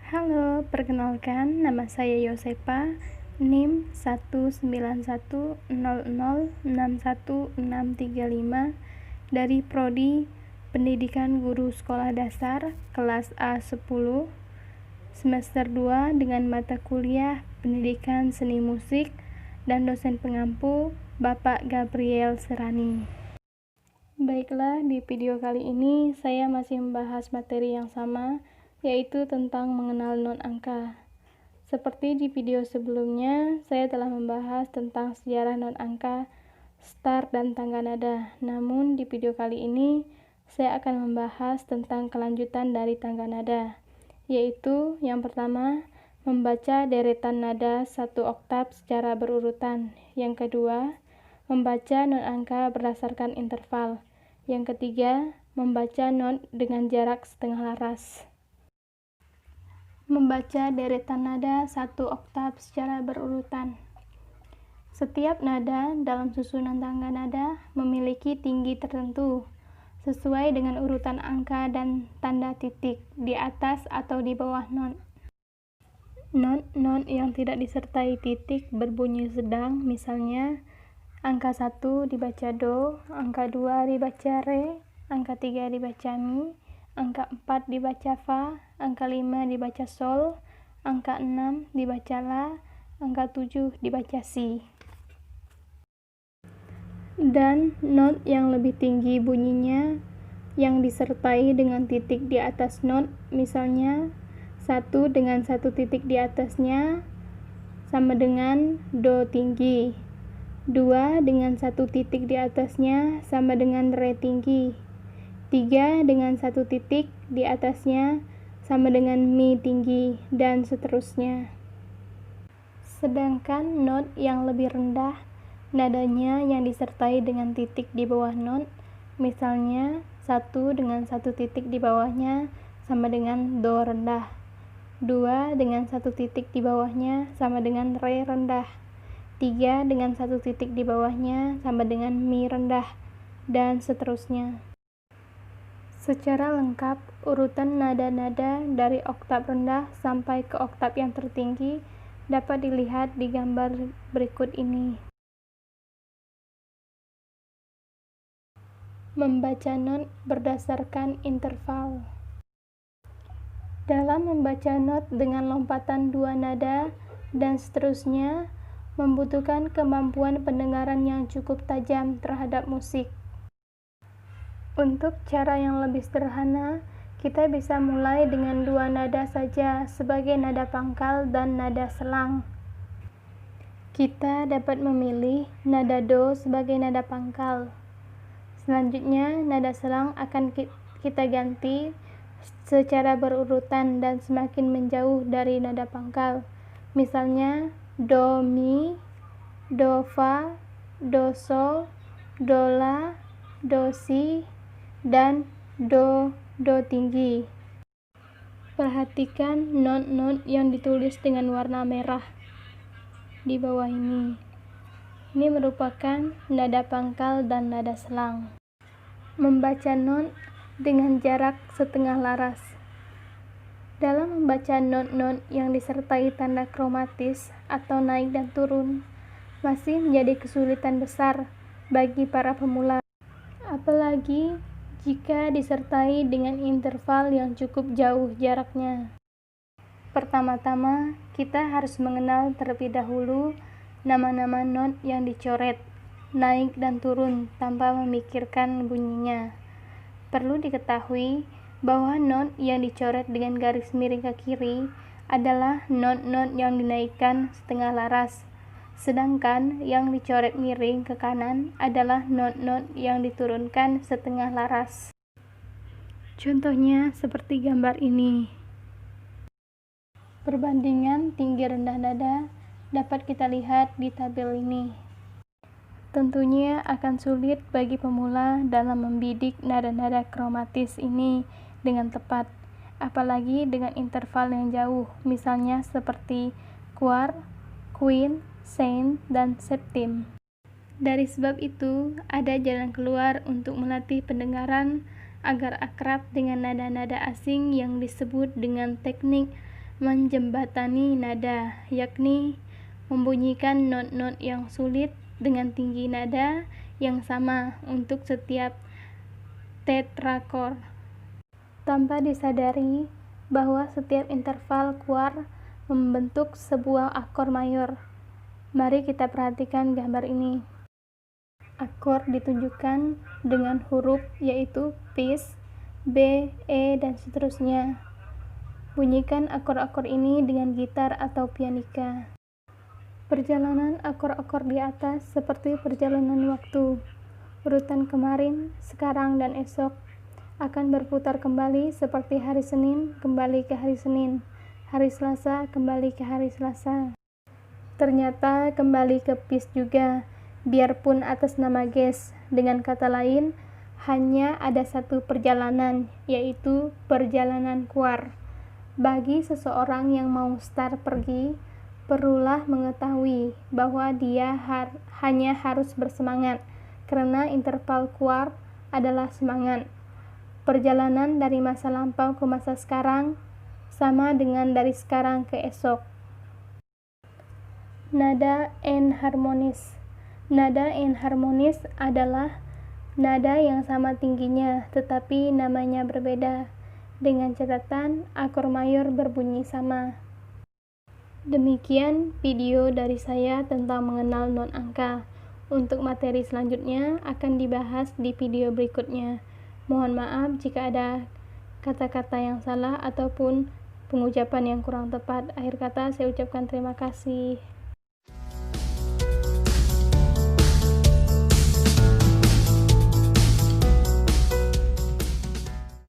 Halo, perkenalkan nama saya Yosepa, NIM 19100616635 dari Prodi Pendidikan Guru Sekolah Dasar kelas A10 semester 2 dengan mata kuliah Pendidikan Seni Musik dan dosen pengampu Bapak Gabriel Serani. Baiklah, di video kali ini saya masih membahas materi yang sama, yaitu tentang mengenal non-angka. Seperti di video sebelumnya, saya telah membahas tentang sejarah non-angka, start dan tangga nada. Namun di video kali ini, saya akan membahas tentang kelanjutan dari tangga nada, yaitu yang pertama, membaca deretan nada satu oktav secara berurutan. Yang kedua, membaca non-angka berdasarkan interval. Yang ketiga, membaca not dengan jarak setengah laras. Membaca deretan nada satu oktav secara berurutan. Setiap nada dalam susunan tangga nada memiliki tinggi tertentu sesuai dengan urutan angka dan tanda titik di atas atau di bawah not. Not yang tidak disertai titik berbunyi sedang, misalnya angka 1 dibaca do, angka 2 dibaca re, angka 3 dibaca mi, angka 4 dibaca fa, angka 5 dibaca sol, angka 6 dibaca la, angka 7 dibaca si. Dan not yang lebih tinggi bunyinya yang disertai dengan titik di atas not, misalnya 1 dengan 1 titik di atasnya sama dengan do tinggi, 2 dengan 1 titik di atasnya sama dengan re tinggi, 3 dengan 1 titik di atasnya sama dengan mi tinggi, dan seterusnya. Sedangkan not yang lebih rendah, nadanya yang disertai dengan titik di bawah not, misalnya 1 dengan 1 titik di bawahnya sama dengan do rendah, 2 dengan 1 titik di bawahnya sama dengan re rendah, 3 dengan 1 titik di bawahnya sama dengan mi rendah, dan seterusnya. Secara lengkap, urutan nada-nada dari oktav rendah sampai ke oktav yang tertinggi dapat dilihat di gambar berikut ini. Membaca not berdasarkan interval. Dalam membaca not dengan lompatan 2 nada dan seterusnya, membutuhkan kemampuan pendengaran yang cukup tajam terhadap musik. Untuk cara yang lebih sederhana, kita bisa mulai dengan 2 nada saja sebagai nada pangkal dan nada selang. Kita dapat memilih nada do sebagai nada pangkal. Selanjutnya, nada selang akan kita ganti secara berurutan dan semakin menjauh dari nada pangkal. Misalnya, do mi, do fa, do sol, do la, do si, dan do tinggi. Perhatikan not yang ditulis dengan warna merah di bawah ini. Ini merupakan nada pangkal dan nada selang. Membaca not dengan jarak setengah laras. Dalam membaca not yang disertai tanda kromatis atau naik dan turun, masih menjadi kesulitan besar bagi para pemula. Apalagi jika disertai dengan interval yang cukup jauh jaraknya. Pertama-tama, kita harus mengenal terlebih dahulu nama-nama not yang dicoret, naik dan turun tanpa memikirkan bunyinya. Perlu diketahui bahwa not yang dicoret dengan garis miring ke kiri adalah not yang dinaikkan setengah laras. Sedangkan yang dicoret miring ke kanan adalah not yang diturunkan setengah laras. Contohnya seperti gambar ini. Perbandingan tinggi rendah nada dapat kita lihat di tabel ini. Tentunya akan sulit bagi pemula dalam membidik nada-nada kromatis ini dengan tepat, apalagi dengan interval yang jauh, misalnya seperti quart, quint, saint, dan septim. Dari sebab itu, ada jalan keluar untuk melatih pendengaran agar akrab dengan nada-nada asing yang disebut dengan teknik menjembatani nada, yakni membunyikan not-not yang sulit dengan tinggi nada yang sama untuk setiap tetrachord, tanpa disadari bahwa setiap interval kuar membentuk sebuah akor mayor. Mari kita perhatikan gambar ini. Akor ditunjukkan dengan huruf yaitu Fis, B, E, dan seterusnya. Bunyikan akor-akor ini dengan gitar atau pianika. Perjalanan akor-akor di atas seperti perjalanan waktu. Urutan kemarin, sekarang, dan esok akan berputar kembali seperti hari Senin kembali ke hari Senin, hari Selasa kembali ke hari Selasa. Ternyata kembali ke Fis juga, biarpun atas nama Ges. Dengan kata lain, hanya ada satu perjalanan, yaitu perjalanan kuar. Bagi seseorang yang mau start pergi, perlulah mengetahui bahwa dia hanya harus bersemangat, karena interval kuar adalah semangat. Perjalanan dari masa lampau ke masa sekarang sama dengan dari sekarang ke esok. Nada enharmonis. Nada enharmonis adalah nada yang sama tingginya tetapi namanya berbeda, dengan catatan akor mayor berbunyi sama. Demikian video dari saya tentang mengenal non angka. Untuk materi selanjutnya akan dibahas di video berikutnya. Mohon maaf jika ada kata-kata yang salah ataupun pengucapan yang kurang tepat. Akhir kata saya ucapkan terima kasih.